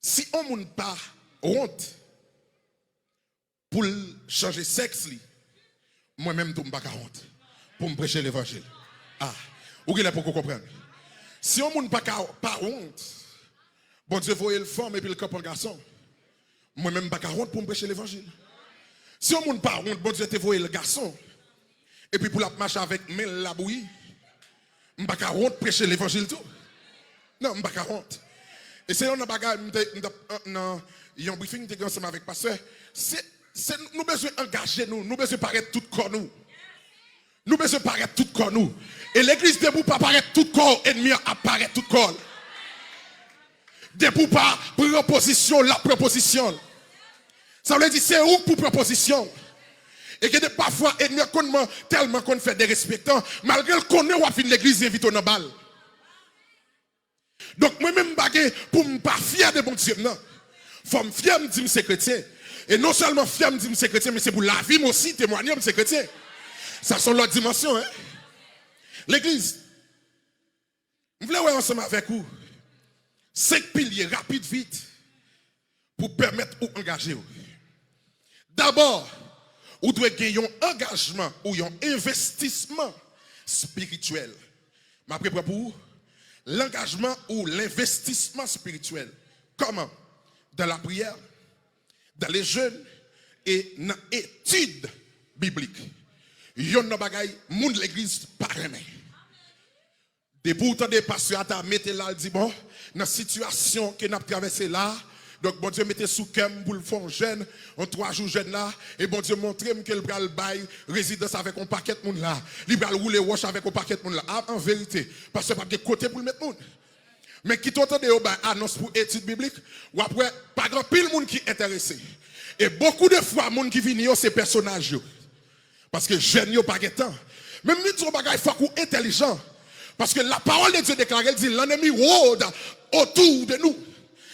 Si on n'a pas honte pour changer sexe, moi-même, je n'ai pas honte pour me prêcher l'évangile. Ah, ou qu'il est pour qu'on comprenne. Si on n'a pas honte, bon Dieu voyait le femme et puis le cap en garçon. Moi-même, je n'ai pas honte pour me prêcher l'évangile. Si on n'a pas honte, bon Dieu te voyait le garçon. Et puis pour la marche avec Mel la bouillie, je n'ai pas honte prêcher l'évangile tout. Non, je n'ai pas honte. Et c'est un bagage, dans un briefing ensemble avec pasteur, nous besoin engager nous, nous besoin paraître tout corps nous. Nous besoin paraître tout corps nous. Et l'église debout pas paraître tout corps, ennemi apparaît tout corps. Debout pas proposition, la proposition. Ça veut dire c'est où pour proposition. Et que parfois ennemi tellement qu'on fait des respectants, malgré le qu'on est fin l'église invite dans balle. Donc moi-même pour me pas fier de bon Dieu non. Faut me fier me dire c'est chrétien. Et non seulement fier me dire c'est chrétien, mais c'est pour la vie aussi témoigner c'est chrétien. Ça sont l'autre dimension hein. L'église. Je voulais voir ensemble avec vous 5 piliers rapides vite pour permettre ou engager. D'abord, vous devez gagner un engagement ou un investissement spirituel. Mais après pour vous l'engagement ou l'investissement spirituel. Comment? Dans la prière, dans les jeûnes et dans l'étude biblique. Yon nan bagay, moun l'église pas remet. Depuis autant de pasteurs à mettre là, dit bon, dans la situation que nous avons traversée là, donc bon Dieu mettez sous cœur pour le faire jeune, en 3 jours jeune là, et bon Dieu montre que le bral bail résidence avec un paquet de monde là, il bral rouler wash avec un paquet de monde là. Ah, en vérité, parce que pas de côté pour le mettre monde. Mais qui t'entendez au bail annonce pour étude biblique, ou après pas grand pile monde qui est intéressé. Et beaucoup de fois monde qui viennent ces personnages parce que jeune yo pas de temps. Même si on bagay faut qu'on intelligent parce que la parole de Dieu déclare, elle dit l'ennemi rôde autour de nous,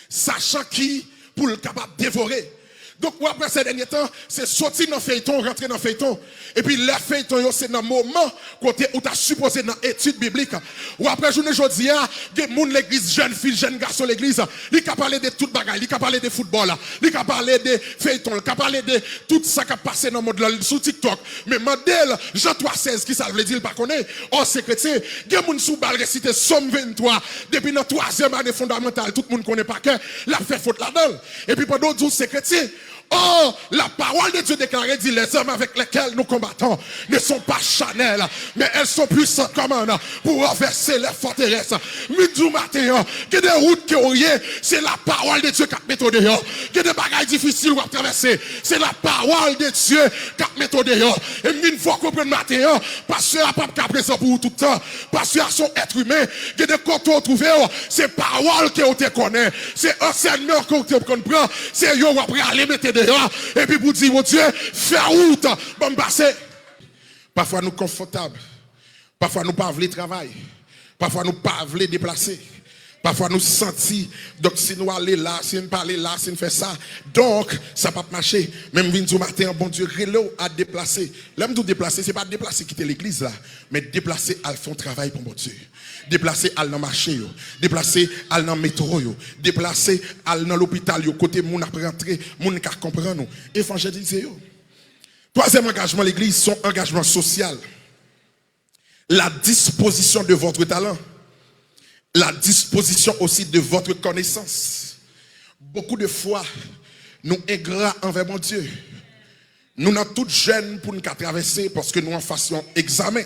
sachant qui pour le capable de dévorer. Donc après ces derniers temps, c'est sortir dans le feuilleton, rentrer dans le feuilleton. Et puis le feuilleton, c'est dans le moment côté où tu as supposé dans l'étude biblique. Ou après journée aujourd'hui, il y a des gens l'église, jeunes filles, jeunes garçons l'église, ils ont parlé de tout bagaille, ils ont parlé de football, ils ont parlé de feuilleton, ils ont parlé de tout ça qui a passé dans le monde sur TikTok. Mais modèle Jean 3,16 qui ça veut dire pas connaît. Oh c'est chrétien, il y a des gens sous balle récité Somme 23 depuis notre 3e année fondamentale, tout le monde connaît pas que la fait faute là-dedans. Et puis pendant 12 c'est chrétien. Oh, la parole de Dieu déclarée dit les hommes avec lesquels nous combattons ne sont pas charnels, mais elles sont puissantes comme un pour renverser les forteresses. Midi matin, il y a des routes qui ont rien, c'est la parole de Dieu qui met au dehors. Il y a des bagailles difficiles à traverser, c'est la parole de Dieu qui met au dehors. Et une fois qu'on prend le matin, pasteur n'a pas présent pour tout le temps, pasteur son être humain, il y a des côtés trouvés, c'est parole que on te connaît, c'est enseignement qu'on te comprend, c'est yo après aller mettre et puis pour dire, mon Dieu, fais route, bon passer. Parfois nous confortables, parfois nous pas voulons travailler, parfois nous pas voulons déplacer, parfois nous sentis, donc si nous allons là, si nous parlons là, si nous faisons ça, donc ça va pas marcher. Même du matin, bon Dieu, rélo à déplacer. L'homme de déplacer, c'est pas déplacer quitter l'église là, mais déplacer à faire un travail pour mon Dieu. Déplacer à dans marché, déplacer à dans métro, déplacer à dans l'hôpital, côté moun après rentrer, moun ka comprendre nous. Évangéliser yo. Troisième engagement l'église, son engagement social. La disposition de votre talent. La disposition aussi de votre connaissance. Beaucoup de fois, nous ingrats envers mon Dieu. Nous sommes toutes jeunes pour nous traverser parce que nous en fassions examen.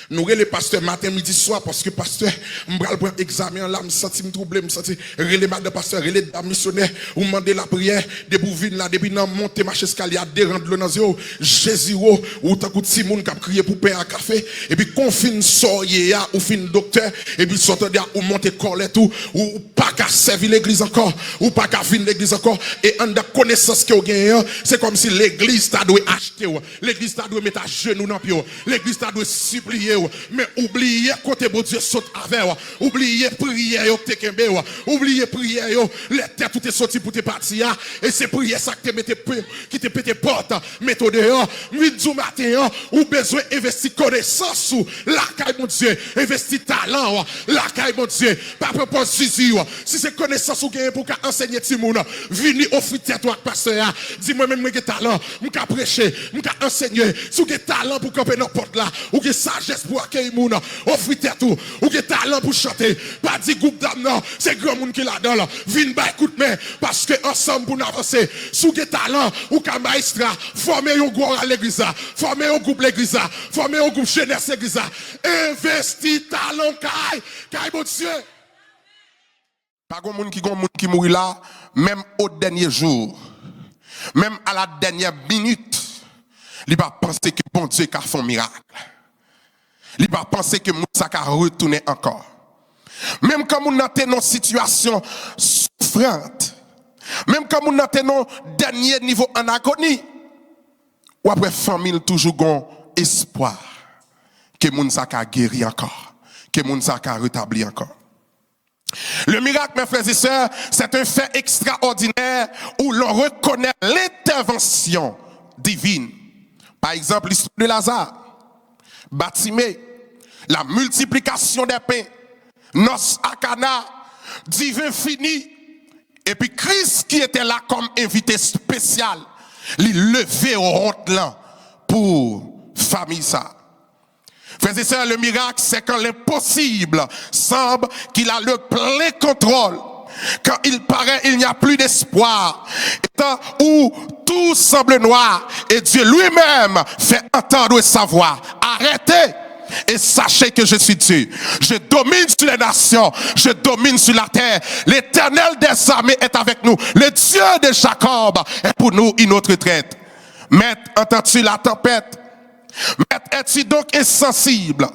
Nous les pasteurs matin, midi, soir, parce que pasteur, m'bral prend examen là, me senti me troublé, me senti relé madame pasteur, relé dame missionnaire, ou demander la prière, de bouvine là, depuis nan monter marche escalier, de rendre l'eau dans zéro, Jésus, ou tant que petit monde qui a crié pour pain à café, et puis confine soye ou fin docteur, et puis sortir ou monter colette ou pas qu'à servir l'église encore, ou pas qu'à venir l'église encore, et en de connaissance que vous gagnez, c'est comme si l'église t'a dû acheter, l'église t'a dû mettre à genoux dans pied, l'église t'a dû supplier, mais oubliez côté bon Dieu saute avec, oubliez prière, oubliez prière, les têtes tout est sorti pour te partir, et c'est prière ça qui te pété porte, mettez dehors, midi matin, ou besoin investir connaissance sous la caille mon Dieu, investir talent, la caille mon Dieu, pas propos zizi, si c'est connaissance ou gain pour enseigner Timoun, venez offrir tête à pasteur, dis-moi même j'ai talent, m'ka prêcher, m'ka enseigner, si vous avez talent pour camper dans porte là, ou avez sagesse pour accueillir moun, offrir tête ou avez talent pour chanter, pas dit groupe d'âme non, c'est grand monde qui là-dedans, venez ba écoute mais parce que ensemble pour avancer, si vous avez talent ou ka maestra, former un groupe à l'église, former un groupe l'église, former un groupe jeunesse l'église, investir talent caille bon Dieu. Pas de monde qui mourit là, même au dernier jour, même à la dernière minute, il va penser que bon Dieu a fait un miracle. Il va penser que Moussa a retourné encore. Même quand on est dans une situation souffrante, même quand on est dans un dernier niveau en agonie, ou après famille toujours gon espoir que Moussa a guéri encore, que Moussa a rétabli encore. Le miracle, mes frères et sœurs, c'est un fait extraordinaire où l'on reconnaît l'intervention divine. Par exemple, l'histoire de Lazare, Batimée, la multiplication des pains, noces à Cana, divin fini, et puis Christ qui était là comme invité spécial, il levé au honte pour famille ça. Frères et sœurs, le miracle, c'est quand l'impossible semble qu'il a le plein contrôle. Quand il paraît, il n'y a plus d'espoir. Et tant où tout semble noir, et Dieu lui-même fait entendre sa voix. Arrêtez et sachez que je suis Dieu. Je domine sur les nations, je domine sur la terre. L'Éternel des armées est avec nous. Le Dieu de Jacob est pour nous une autre traite. Maître, entends-tu la tempête? Maître, es-tu donc insensible?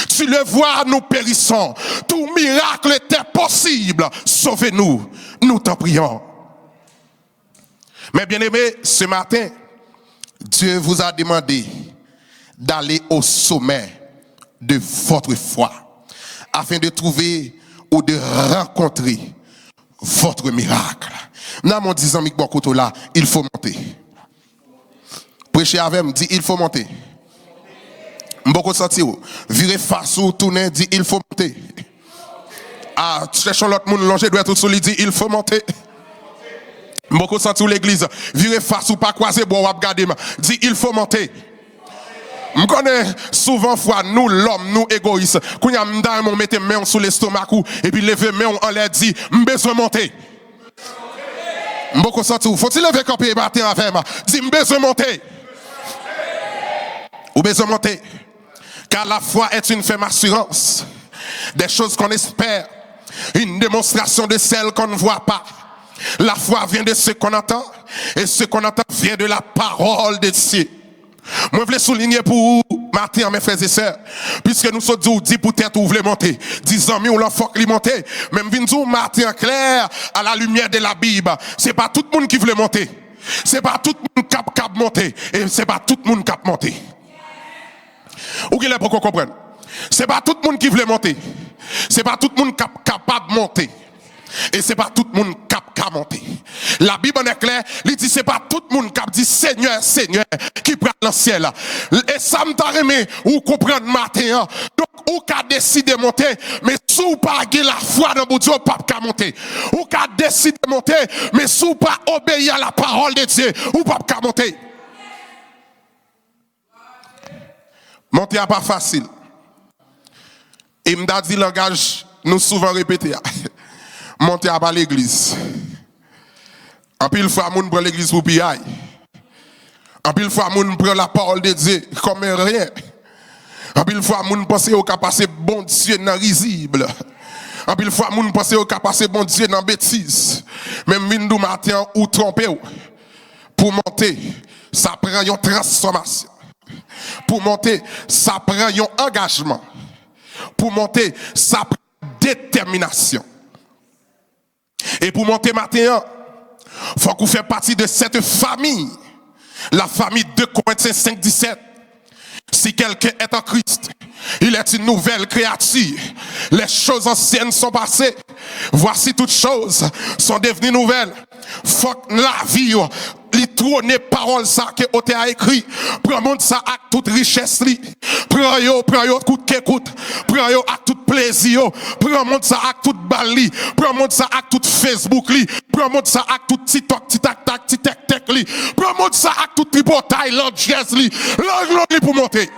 Tu le vois, nous périssons. Tout miracle était possible. Sauvez-nous, nous t'en prions. Mais bien aimés, ce matin, Dieu vous a demandé d'aller au sommet de votre foi afin de trouver ou de rencontrer votre miracle. Dans mon disant, là, il faut monter. Prêchez avec moi, dit il faut monter. M'boko senti ou, virez face ou tourner, dit il faut monter. Ah, cherchons l'autre monde, longer doit tout solide, dit il faut monter. M'boko senti ou l'église, virez face ou pas croiser, bon, wap gade, dit il faut monter. Je connais souvent fois nous l'homme nous égoïstes quand y a m'da on mettre main sur l'estomac et puis lever main en l'air dit besoin monter. M'boko senti ou faut-il lever camper matin avec moi dit besoin monter. Ou besoin monter. Car la foi est une ferme assurance des choses qu'on espère, une démonstration de celles qu'on ne voit pas. La foi vient de ce qu'on entend et ce qu'on entend vient de la parole de Dieu. Moi, je voulais souligner pour vous, matin, mes frères et sœurs, puisque nous sommes dit pour tête, vous voulez monter. 10 ans, on l'enfant qui monter. Même vous, matin clair, à la lumière de la Bible. C'est pas tout le monde qui voulait monter. C'est pas tout le monde qui a monter. Et c'est pas tout le monde qui a monter. Ou qu'il est pour qu'on comprenne. C'est pas tout le monde qui voulait monter. C'est pas tout le monde qui est capable de monter. Et c'est pas tout le monde qui a monté. La Bible est claire, il dit c'est pas tout le monde qui a dit Seigneur, Seigneur, qui prend le ciel. Et ça me t'a remis, ou comprendre matin. Donc, ou qu'a décidé de monter, mais si vous pas la foi dans mon Dieu, pas qu'à monter. Ou qu'a décidé de monter, mais si vous pas obéir à la parole de Dieu, ou pas qu'à monter. Monter n'est pas facile. Et m'a dit langage, nous souvent répété. Monter à l'église. En pile fois, moun prend l'église pour piaille. En pile fois, moun prend la parole de Dieu comme rien. En pile fois, moun pense au cas passer bon Dieu dans risible. En pile fois, moun pense au cas passer bon Dieu dans bêtise. Même vindou matin ou tromper pour monter, ça prend une transformation. Pour monter, ça prend un engagement. Pour monter, ça prend détermination. Et pour monter matin, il faut qu'on fasse partie de cette famille. La famille de Corinthiens 5, 17. Si quelqu'un est en Christ, il est une nouvelle créature. Les choses anciennes sont passées. Voici toutes choses sont devenues nouvelles. Faut que la vie, li trône parole ça que on a écrit. Prends monde ça avec toute richesse li. Prends yo tout qu'écoute. Prends yo avec tout plaisir. Prends monde ça avec toute balle li. Prends monde ça avec tout Facebook li. Prends monde ça avec tout TikTok, tac tic li. Prends monde ça avec tout tripotail, l'autre jazz li. L'autre li pour monter.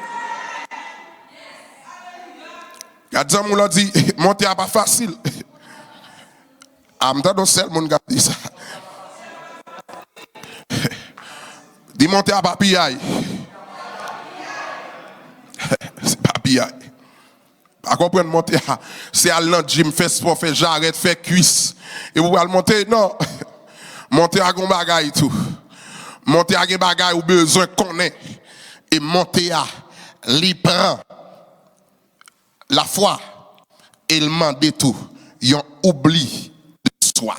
Gadjan moun l'a dit, monter à pas facile. Amda don seul moun gars dit ça. Dis monter à pas piaille. C'est pas piaille. Pas comprendre monter à c'est aller dans gym faire sport, faire j'arrête faire cuisse et vous allez monter non. Monter à gon bagaille tout. Monter à gon bagaille ou besoin connaît et monter à li prend la foi et il mande tout. Yon oubli de soi.